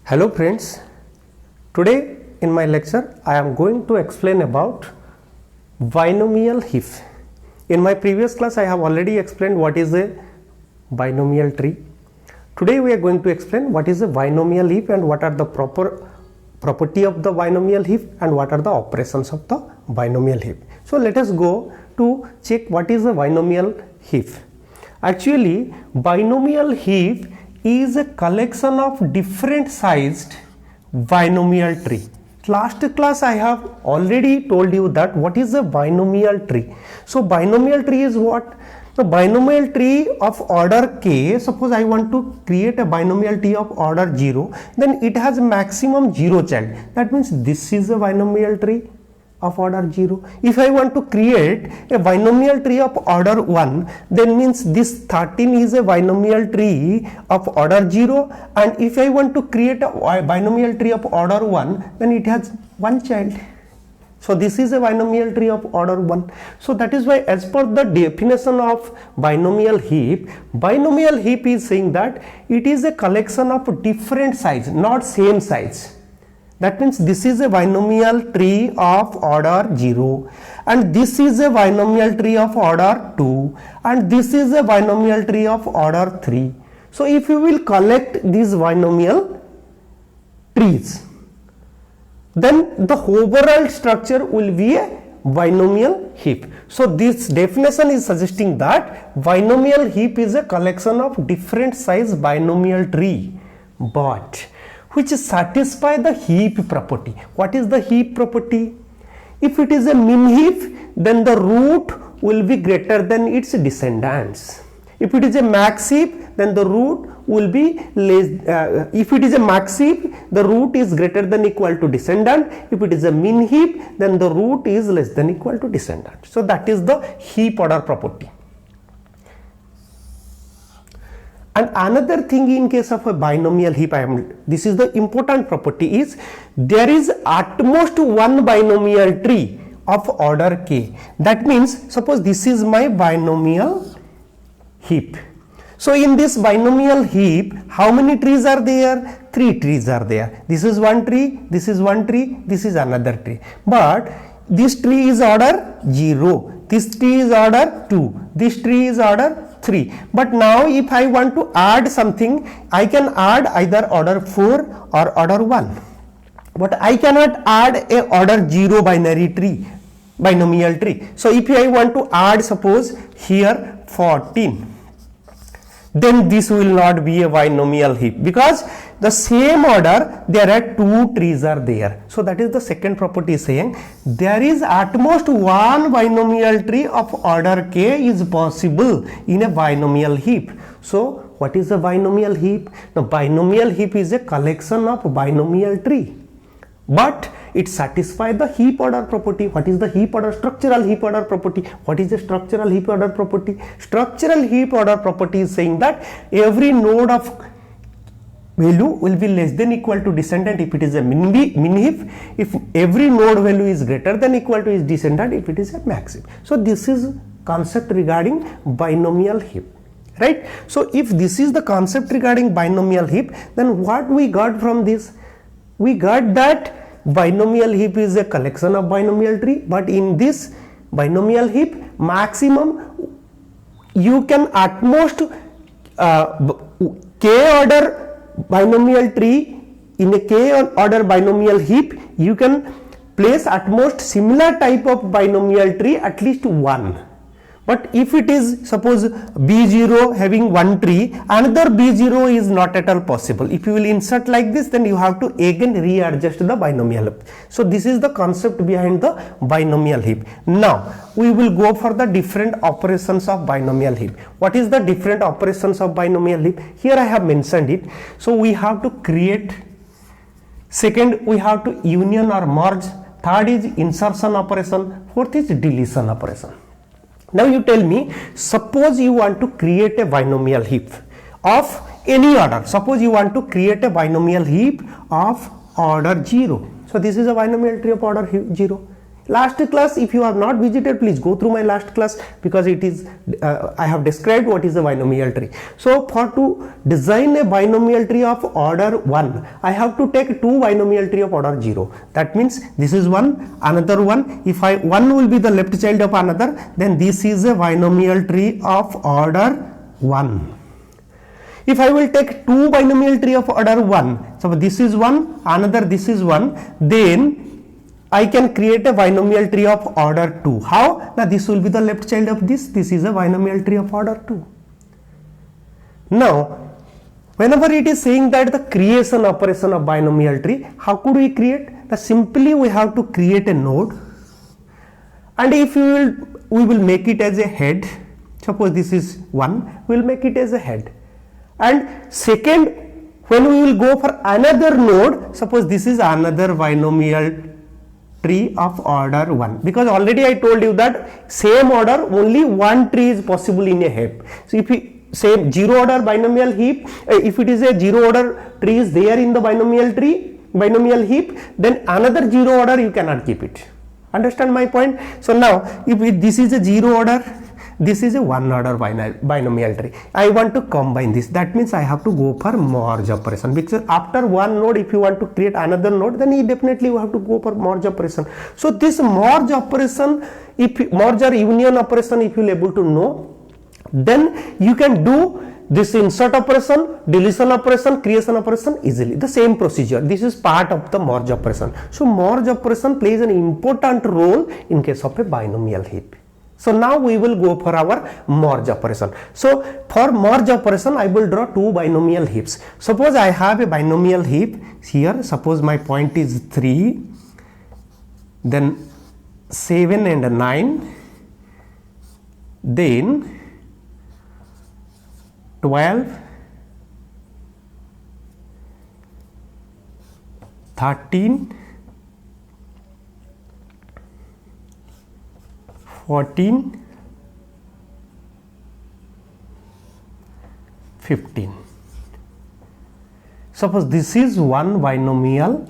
Hello friends, today in my lecture I am going to explain about binomial heap. In my previous class I have already explained what is a binomial tree. Today we are going to explain what is a binomial heap and what are the property of the binomial heap and what are the operations of the binomial heap. So let us go to check what is a binomial heap. Actually, binomial heap is a collection of different sized binomial tree. Last class I have already told you that what is a binomial tree. So binomial tree is what? The binomial tree of order k. Suppose I want to create a binomial tree of order 0, then it has maximum 0 child. That means this is a binomial tree of order 0. If I want to create a binomial tree of order 1, then means this 13 is a binomial tree of order 0, and if I want to create a binomial tree of order 1, then it has one child. So this is a binomial tree of order 1. So that is why, as per the definition of binomial heap is saying that it is a collection of different size, not same size. That means this is a binomial tree of order 0, and this is a binomial tree of order 2, and this is a binomial tree of order 3. So if you will collect these binomial trees, then the overall structure will be a binomial heap. So this definition is suggesting that binomial heap is a collection of different size binomial tree, but which satisfy the heap property. What is the heap property? If it is a min heap, then the root will be greater than its descendants. If it is a max heap, then the root will be less. If it is a max heap, the root is greater than equal to descendant. If it is a min heap, then the root is less than equal to descendant. So that is the heap order property. And another thing in case of a binomial heap, this is the important property, is there is at most one binomial tree of order k. That means suppose this is my binomial heap. So in this binomial heap, how many trees are there? 3 trees are there. This is one tree, this is one tree, this is another tree. But this tree is order 0, this tree is order 2, this tree is order 3. But now if I want to add something, I can add either order 4 or order 1. But I cannot add a order 0 binomial tree. So if I want to add, suppose here 14, then this will not be a binomial heap, because the same order there are 2 trees are there. So that is the second property, saying there is at most one binomial tree of order k is possible in a binomial heap. So what is a binomial heap? The binomial heap is a collection of binomial tree, but it satisfies the heap order property. What is the heap order? Structural heap order property. What is the structural heap order property? Structural heap order property is saying that every node of value will be less than equal to descendant if it is a min heap, if every node value is greater than equal to its descendant if it is a max heap. So this is concept regarding binomial heap, right? So if this is the concept regarding binomial heap, then what we got from this? We got that binomial heap is a collection of binomial tree, but in this binomial heap, maximum you can at most k order binomial tree. In a k order binomial heap, you can place at most similar type of binomial tree at least one. But if it is suppose B0 having one tree, another B0 is not at all possible. If you will insert like this, then you have to again readjust the binomial heap. So this is the concept behind the binomial heap. Now we will go for the different operations of binomial heap. What is the different operations of binomial heap? Here I have mentioned it. So we have to create, second we have to union or merge, third is insertion operation, fourth is deletion operation. Now you tell me, suppose you want to create a binomial heap of any order. Suppose you want to create a binomial heap of order 0. So this is a binomial tree of order 0. Last class, if you have not visited, please go through my last class, because it is I have described what is a binomial tree. So for to design a binomial tree of order 1, I have to take two binomial tree of order 0. That means this is one, another one. If one will be the left child of another, then this is a binomial tree of order 1. If I will take two binomial tree of order 1, so this is 1, another this is 1, then I can create a binomial tree of order 2. How? Now this will be the left child of this. This is a binomial tree of order 2. Now, whenever it is saying that the creation operation of binomial tree, how could we create? Now simply we have to create a node, and if we will make it as a head. Suppose this is 1, we will make it as a head. And second, when we will go for another node, suppose this is another binomial tree of order 1, because already I told you that same order only one tree is possible in a heap. So if we say 0 order binomial heap, if it is a 0 order tree is there in the binomial heap, then another 0 order you cannot keep it. Understand my point? So now if this is a 0 order, this is a 1 order binomial tree, I want to combine this. That means I have to go for merge operation, because after one node, if you want to create another node, then you definitely have to go for merge operation. So this merge operation, if merge or union operation, if you will able to know, then you can do this insert operation, deletion operation, creation operation easily. The same procedure. This is part of the merge operation. So merge operation plays an important role in case of a binomial heap. So now we will go for our merge operation. So for merge operation, I will draw two binomial heaps. Suppose I have a binomial heap here. Suppose my point is 3, then 7 and 9, then 12, 13, 14, 15. Suppose this is one binomial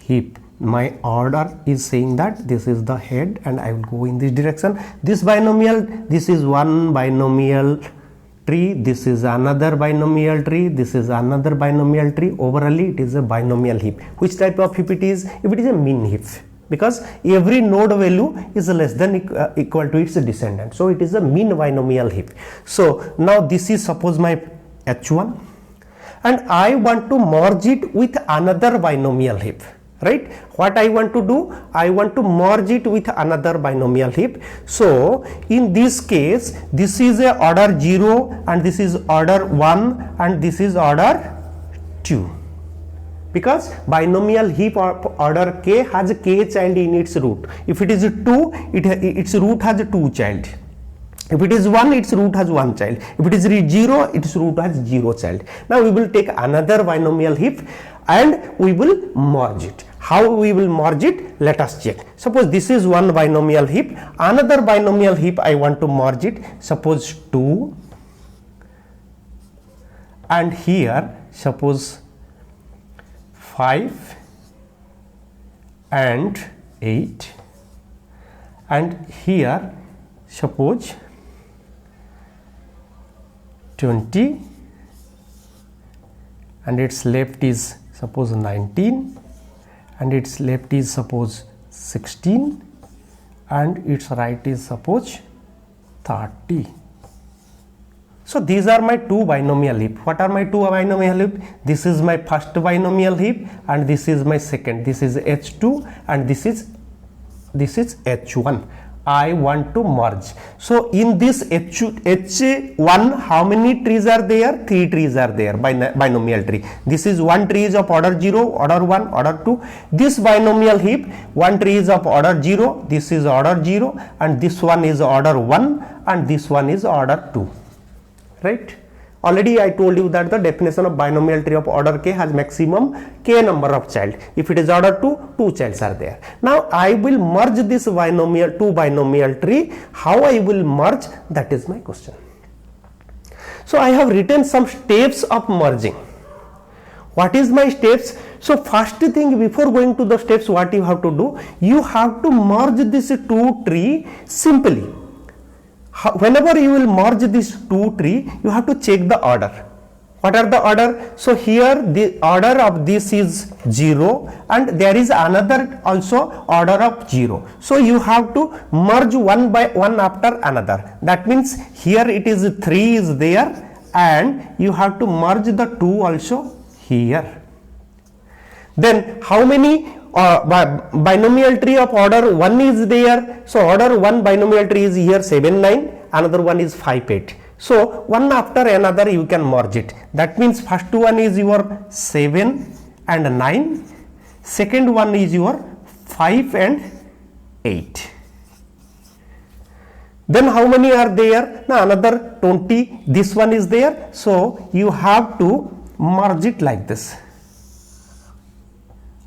heap. My order is saying that this is the head and I will go in this direction. This binomial, this is one binomial tree, this is another binomial tree, this is another binomial tree. Overall it is a binomial heap. Which type of heap it is? If it is a min heap, because every node value is less than equal to its descendant, so it is a min binomial heap. So now this is suppose my H1, and I want to merge it with another binomial heap, right? What I want to do, I want to merge it with another binomial heap. So in this case, this is a order 0 and this is order 1 and this is order 2. Because binomial heap order k has a k child in its root. If it is 2, its root has 2 child. If it is 1, its root has 1 child. If it is 0, its root has 0 child. Now we will take another binomial heap and we will merge it. How we will merge it? Let us check. Suppose this is one binomial heap, another binomial heap I want to merge it. Suppose 2, and here suppose 5 and 8, and here suppose 20, and its left is suppose 19, and its left is suppose 16, and its right is suppose 30. So these are my two binomial heap. What are my two binomial heap? This is my first binomial heap and this is my second. This is H2 and this is H1. I want to merge. So in this H1, how many trees are there? 3 trees are there by binomial tree. This is one tree is of order 0, order 1, order 2. This binomial heap, one tree is of order 0, this is order 0, and this one is order 1 and this one is order 2. Right? Already I told you that the definition of binomial tree of order k has maximum k number of child. If it is order 2, 2 childs are there. Now I will merge this two binomial tree. How I will merge? That is my question. So I have written some steps of merging. What is my steps? So first thing, before going to the steps, what you have to do, you have to merge this two tree simply. Whenever you will merge this two tree, you have to check the order. What are the order? So here the order of this is 0 and there is another also order of 0. So you have to merge one by one after another. That means here it is 3 is there and you have to merge the 2 also here. Then how many binomial tree of order 1 is there? So order 1 binomial tree is here 7, 9, another one is 5, 8. So one after another you can merge it. That means first one is your 7 and 9, second one is your 5 and 8. Then how many are there? Now another 20, this one is there. So you have to merge it like this.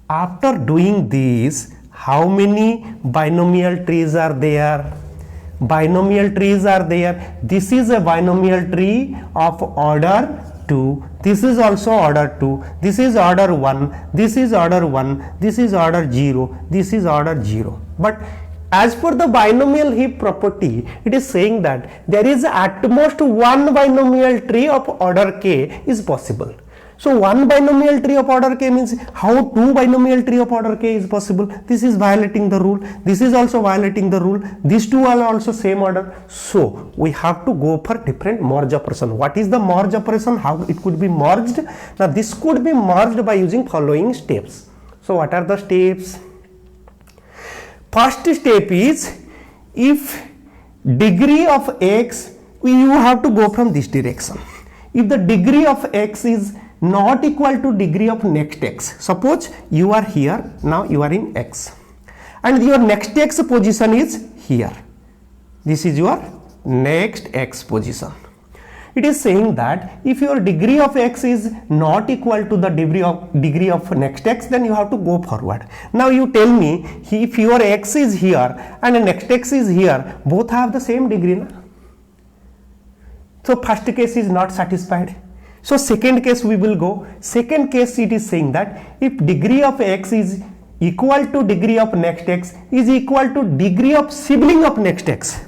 After doing this, how many binomial trees are there? Binomial trees are there. This is a binomial tree of order 2. This is also order 2. This is order 1. This is order 1. This is order 0. This is order 0. But as per the binomial heap property, it is saying that there is at most one binomial tree of order k is possible. So one binomial tree of order k means how two binomial tree of order k is possible? This is violating the rule. This is also violating the rule. These two are also same order. So we have to go for different merge operation. What is the merge operation? How it could be merged? Now this could be merged by using following steps. So what are the steps? First step is, if degree of x, you have to go from this direction. If the degree of x is not equal to degree of next x, suppose you are here, now you are in x and your next x position is here, this is your next x position. It is saying that if your degree of x is not equal to the degree of next x, then you have to go forward. Now you tell me, if your x is here and next x is here, both have the same degree, na? So first case is not satisfied. So second case we will go. Second case, it is saying that if degree of x is equal to degree of next x is equal to degree of sibling of next x.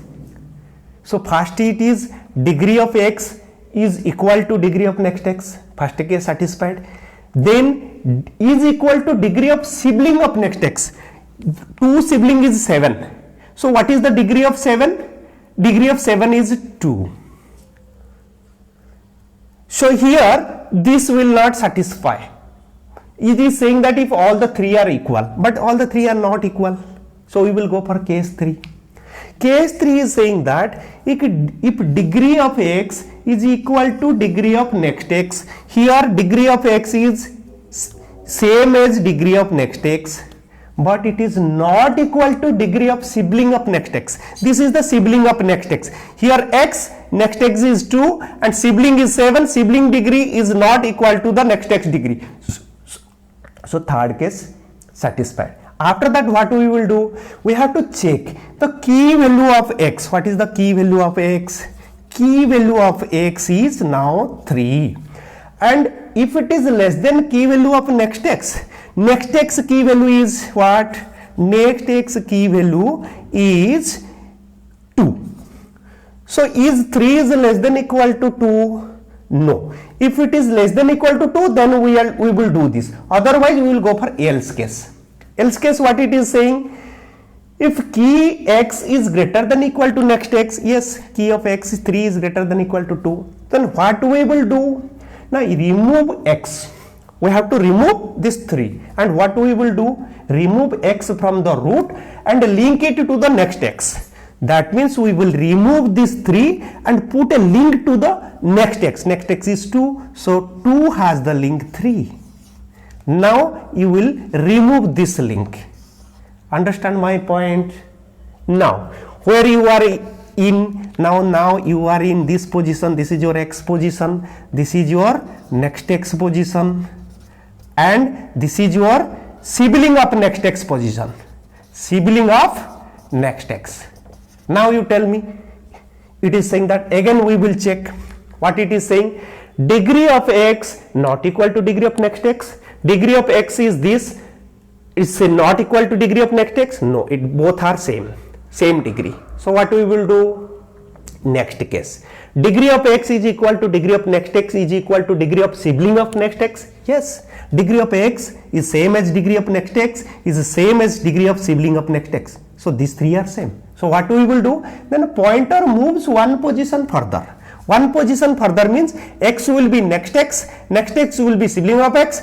So first it is degree of x is equal to degree of next x. First case satisfied. Then is equal to degree of sibling of next x. 2 sibling is 7. So what is the degree of 7? Degree of 7 is 2. So here this will not satisfy. It is saying that if all the 3 are equal, but all the 3 are not equal. So we will go for case 3. Case 3 is saying that if degree of x is equal to degree of next x, here degree of x is same as degree of next x, but it is not equal to degree of sibling of next x. This is the sibling of next x. Here x, next x is 2 and sibling is 7. Sibling degree is not equal to the next x degree. So third case satisfied. After that, what we will do? We have to check the key value of x. What is the key value of x? Key value of x is now 3. And if it is less than key value of next x key value is what? Next x key value is 2. So is 3 is less than equal to 2? No. If it is less than equal to 2, then we will do this. Otherwise we will go for else case. Else case, what it is saying? If key x is greater than equal to next x, yes, key of x is 3 is greater than equal to 2, then what we will do? Now remove x. We have to remove this 3, and what we will do? Remove x from the root and link it to the next x. That means we will remove this 3 and put a link to the next x. Next x is 2, so 2 has the link 3. Now you will remove this link. Understand my point? Now where you are in, now you are in this position. This is your x position, this is your next x position, and this is your sibling of next x position, sibling of next x. Now you tell me, it is saying that again we will check what it is saying. Degree of x not equal to degree of next x, degree of x is this, is not equal to degree of next x? No, it both are same degree. So what we will do? Next case, degree of x is equal to degree of next x is equal to degree of sibling of next x. Yes, degree of x is same as degree of next x is the same as degree of sibling of next x. So these three are same. So what we will do? Then a pointer moves one position further. One position further means x will be next x will be sibling of x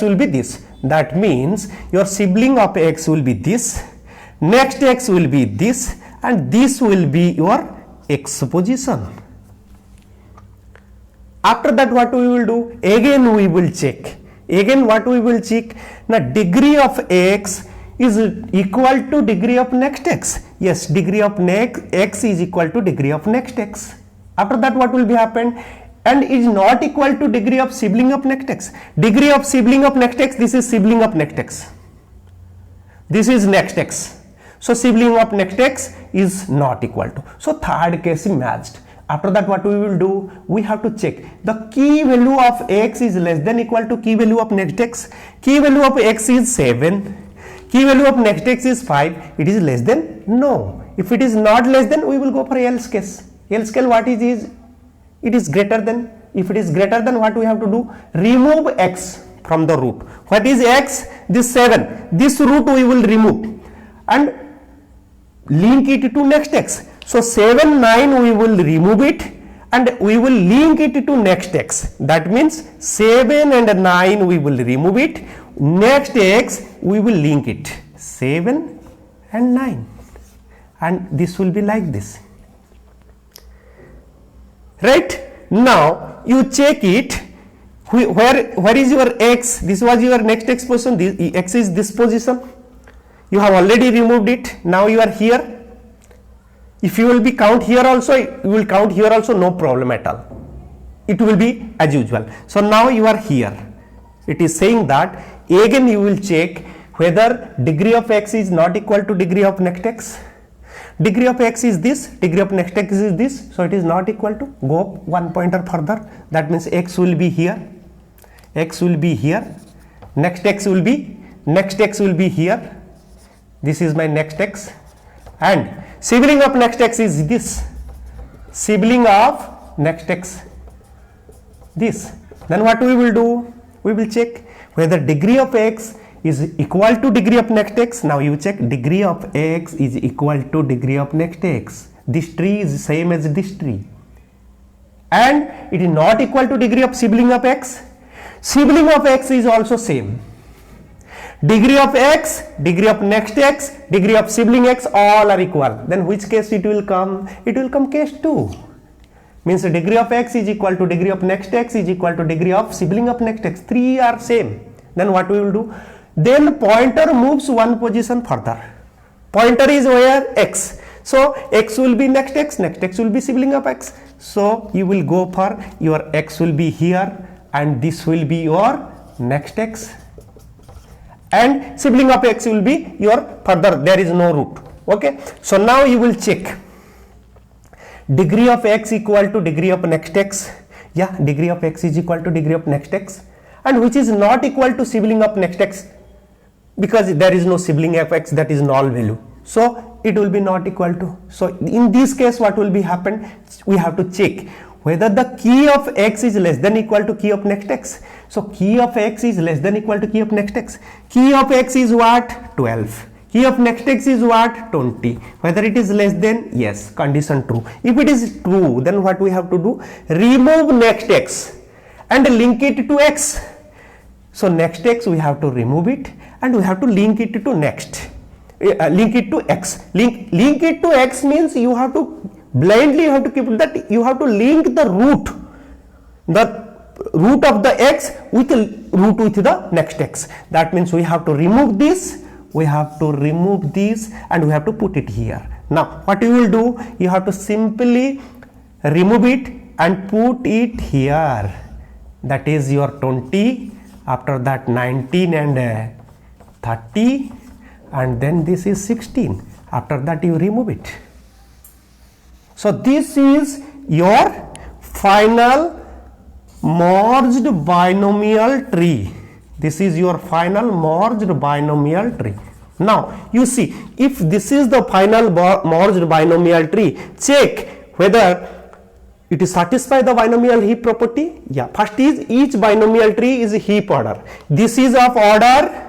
will be this. That means your sibling of x will be this, next x will be this, and this will be your x position. After that, what we will do? Again we will check. Again what we will check? Now degree of x is equal to degree of next x. Yes, degree of next x is equal to degree of next x. After that, what will be happen? And is not equal to degree of sibling of next x. Degree of sibling of next x, this is sibling of next x. This is next x. So sibling of next x is not equal to. So third case is matched. After that, what we will do? We have to check the key value of x is less than equal to key value of next x. Key value of x is 7. Key value of next x is 5. It is less than? No. If it is not less than, we will go for else case. Else case what is it is greater than. If it is greater than, what we have to do? Remove x from the root. What is x? This 7. This root we will remove and link it to next x. So 7, 9 we will remove it and we will link it to next x. That means 7 and 9 we will remove it. Next x we will link it. 7 and 9. And this will be like this. Right? Now you check it. Where is your x? This was your next x position. This x is this position. You have already removed it. Now you are here. If you will be count here also, you will count here also, no problem at all. It will be as usual. So now you are here. It is saying that again you will check whether degree of x is not equal to degree of next x. Degree of x is this, degree of next x is this, so it is not equal to. Go up one pointer further. That means x will be here. X will be here. Next x will be here. This is my next x. And sibling of next x is this. Sibling of next x this. Then what we will do? We will check whether degree of x is equal to degree of next x. Now you check degree of x is equal to degree of next x. This tree is same as this tree. And it is not equal to degree of sibling of x. Sibling of x is also same. Degree of x, degree of next x, degree of sibling x, all are equal. Then which case it will come? It will come case 2. Means the degree of x is equal to degree of next x is equal to degree of sibling of next x. 3 are same. Then what we will do? Then pointer moves one position further. Pointer is where? X. So x will be next x will be sibling of x. So you will go for your x will be here and this will be your next x. And sibling of x will be your further, there is no root. Okay. So now you will check degree of x equal to degree of next x. Yeah, degree of x is equal to degree of next x, and which is not equal to sibling of next x, because there is no sibling of x, that is null value. So it will be not equal to. So in this case what will be happen? We have to check whether the key of x is less than equal to key of next x. So key of x is less than equal to key of next x. Key of x is what? 12. Key of next x is what? 20. Whether it is less than? Yes, condition true. If it is true, then what we have to do? Remove next x and link it to x. So next x we have to remove it and we have to link it to next. Link it to x. Link it to x means you have to blindly you have to keep that, you have to link the root of the x with the root with the next x. That means we have to remove this, we have to remove this, and we have to put it here. Now what you will do? You have to simply remove it and put it here. That is your 20. After that 19 and 30, and then this is 16. After that you remove it. So this is your final merged binomial tree. This is your final merged binomial tree. Now you see, if this is the final merged binomial tree, check whether it is satisfy the binomial heap property. Yeah, first is each binomial tree is heap order. This is of order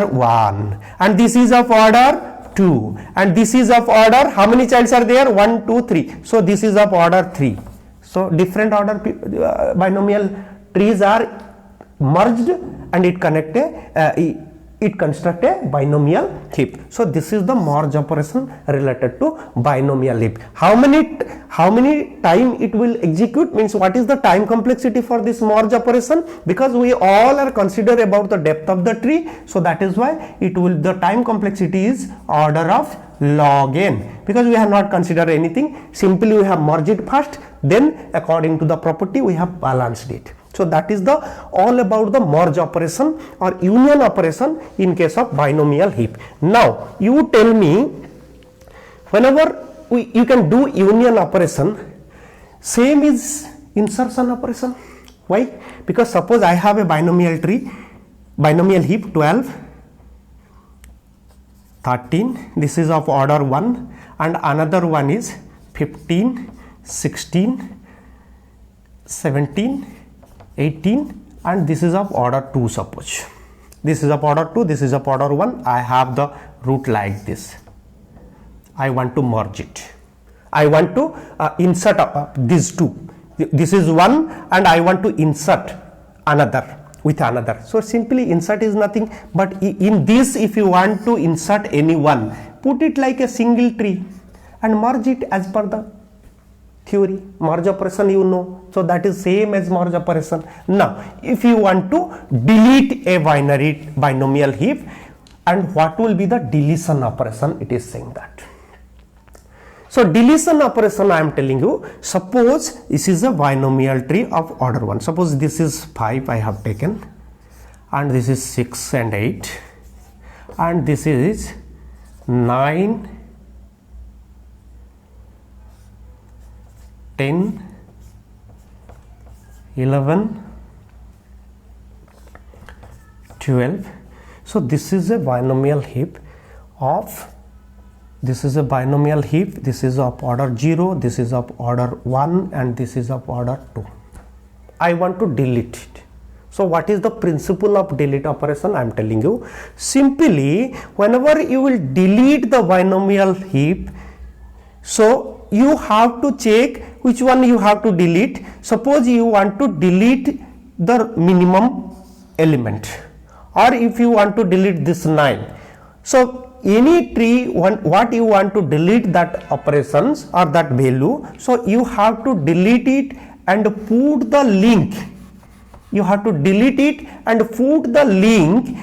1 and this is of order 2 and this is of order, how many childs are there? 1, 2, 3. So this is of order 3. So different order binomial trees are merged and it construct a binomial heap. So this is the merge operation related to binomial heap. How many time it will execute, means what is the time complexity for this merge operation? Because we all are consider about the depth of the tree, so that is why the time complexity is order of log n, because we have not considered anything. Simply we have merged it first, then according to the property we have balanced it. So that is the all about the merge operation or union operation in case of binomial heap. Now you tell me, whenever you can do union operation, same is insertion operation. Why? Because suppose I have a binomial tree, binomial heap 12, 13, this is of order 1 and another one is 15, 16, 17, 18 and this is of order 2. Suppose this is of order 2, this is of order 1. I have the root like this. I want to merge it. I want to insert these two. This is 1 and I want to insert another with another. So simply insert is nothing but in this, if you want to insert any one, put it like a single tree and merge it as per the theory. Merge operation you know, so that is same as merge operation. Now if you want to delete a binomial heap, and what will be the deletion operation, it is saying that. So deletion operation I am telling you, suppose this is a binomial tree of order 1, suppose this is 5 I have taken and this is 6 and 8 and this is 9, 10, 11, 12. So this is a binomial heap of, this is a binomial heap, this is of order 0, this is of order 1 and this is of order 2. I want to delete it. So what is the principle of delete operation? I am telling you, simply whenever you will delete the binomial heap, so you have to check which one you have to delete. Suppose you want to delete the minimum element, or if you want to delete this 9. So any tree, what you want to delete that operations or that value, so you have to delete it and put the link. You have to delete it and put the link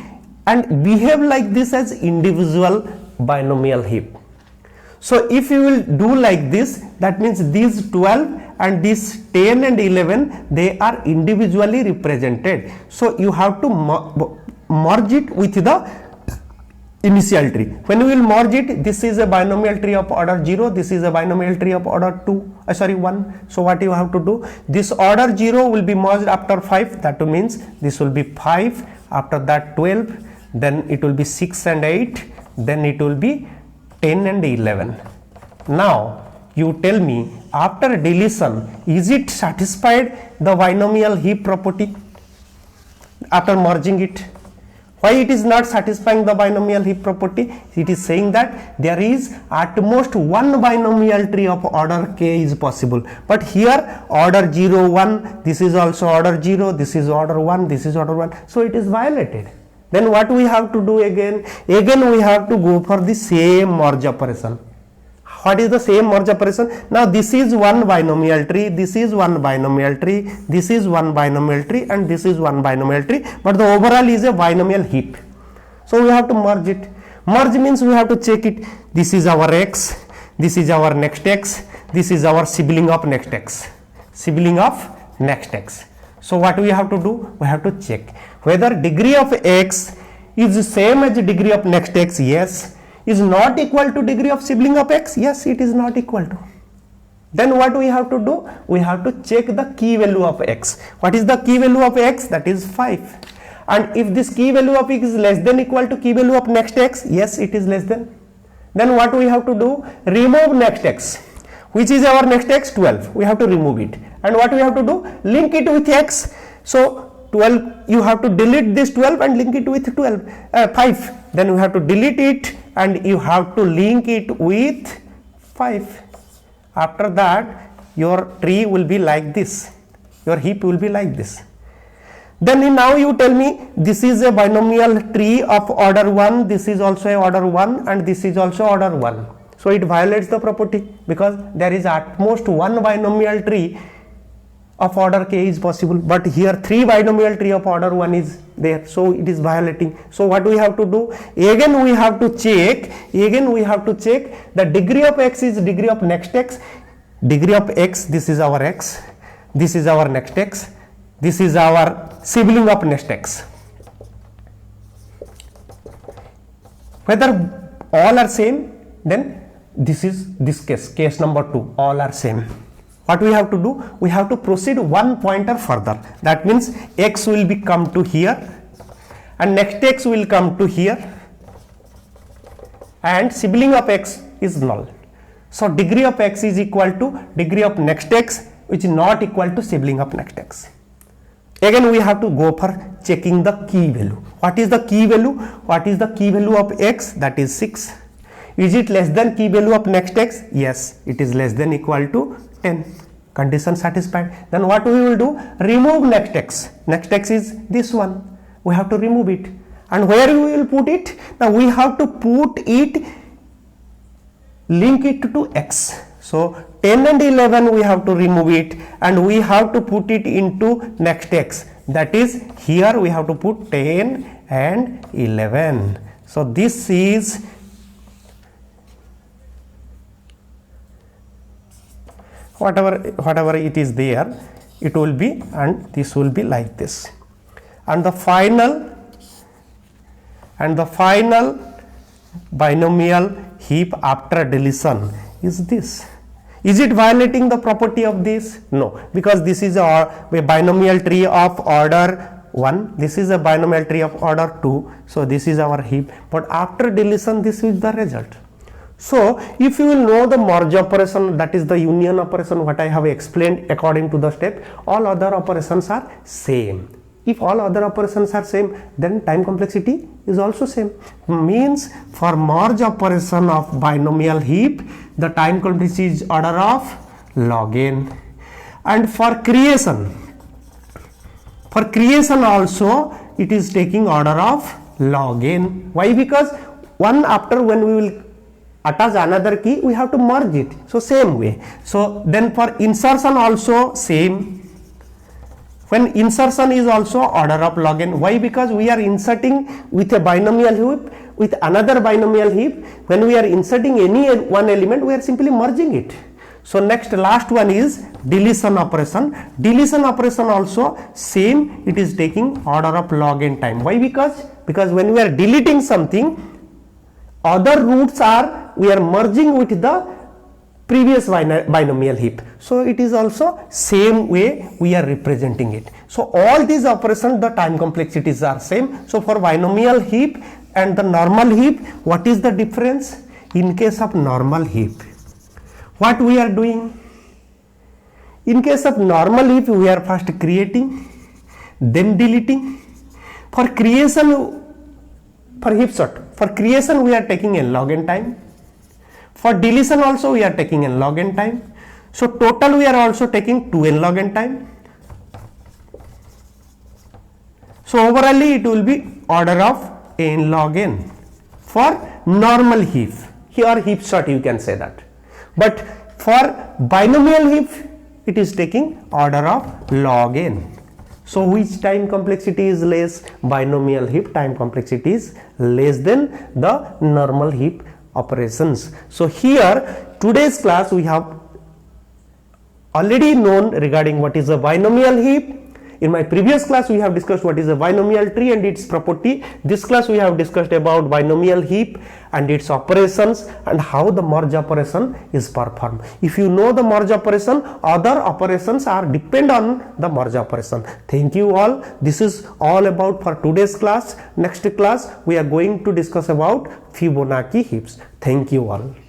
and behave like this as individual binomial heap. So if you will do like this, that means these 12 and this 10 and 11, they are individually represented. So you have to merge it with the initial tree. When we will merge it, this is a binomial tree of order 0, this is a binomial tree of order 1. So what you have to do, this order 0 will be merged after 5, that means this will be 5, after that 12, then it will be 6 and 8, then it will be 10 and 11. Now you tell me, after deletion, is it satisfied the binomial heap property after merging it? Why it is not satisfying the binomial heap property? It is saying that there is at most one binomial tree of order k is possible, but here order 0, 1, this is also order 0, this is order 1, this is order 1, so it is violated. Then what we have to do again? Again we have to go for the same merge operation. What is the same merge operation? Now this is one binomial tree, this is one binomial tree, this is one binomial tree and this is one binomial tree, but the overall is a binomial heap. So we have to merge it. Merge means we have to check it. This is our x, this is our next x, this is our sibling of next x, sibling of next x. So what we have to do? We have to check whether degree of x is the same as the degree of next x. Yes. Is not equal to degree of sibling of x? Yes, it is not equal to. Then what we have to do? We have to check the key value of x. What is the key value of x? That is 5. and if this key value of x is less than equal to key value of next x, yes, it is less than, then what we have to do, remove next x. Which is our next x? 12. We have to remove it, and what we have to do, link it with x. So 12, you have to delete this 12 and link it with 5. Then you have to delete it and you have to link it with 5. After that, your tree will be like this, your heap will be like this. Then now you tell me, this is a binomial tree of order 1, this is also a order 1, and this is also order 1. So it violates the property, because there is at most one binomial tree of order k is possible, but here 3 binomial tree of order 1 is there, so it is violating. So what we have to do, again we have to check the degree of x is degree of next x, degree of x, this is our x, this is our next x, this is our sibling of next x. Whether all are same, then this is this case number 2, all are same. What we have to do, we have to proceed one pointer further. That means x will be come to here and next x will come to here, and sibling of x is null. So degree of x is equal to degree of next x, which is not equal to sibling of next x. Again we have to go for checking the key value. What is the key value? What is the key value of x? That is 6. Is it less than key value of next x? Yes, it is less than equal to 10. Condition satisfied. Then what we will do, remove next x. Next x is this one, we have to remove it. And where we will put it? Now we have to put it, link it to x. So 10 and 11 we have to remove it, and we have to put it into next x. That is, here we have to put 10 and 11. So this is whatever it is there, it will be, and this will be like this. And the final binomial heap after deletion is this. Is it violating the property of this? No, because this is a binomial tree of order 1, this is a binomial tree of order 2, so this is our heap, but after deletion this is the result. So if you will know the merge operation, that is the union operation, what I have explained according to the step, all other operations are same. If all other operations are same, then time complexity is also same. Means for merge operation of binomial heap, the time complexity is order of log n. And for creation also it is taking order of log n. Why? Because one after when we will attach another key, we have to merge it, so same way. So then for insertion also same. When insertion is also order of log n. Why? Because we are inserting with a binomial heap with another binomial heap. When we are inserting any one element, we are simply merging it. So next last one is deletion operation. Deletion operation also same, it is taking order of log n time. Why? Because when we are deleting something, other roots are, we are merging with the previous binomial heap. So it is also same way we are representing it. So all these operations, the time complexities are same. So for binomial heap and the normal heap, what is the difference? In case of normal heap, what we are doing? In case of normal heap, we are first creating, then deleting. For creation, for heap sort, for creation we are taking a log n time. For deletion also we are taking a log n time. So total we are also taking 2n log n time. So overally it will be order of n log n for normal heap. Here heap sort you can say that. But for binomial heap it is taking order of log n. So which time complexity is less? Binomial heap time complexity is less than the normal heap operations. So here today's class we have already known regarding what is a binomial heap, In my previous class we have discussed what is a binomial tree and its property. This class we have discussed about binomial heap and its operations and how the merge operation is performed. If you know the merge operation, other operations are depend on the merge operation. Thank you all. This is all about for today's class. Next class we are going to discuss about Fibonacci heaps. Thank you all.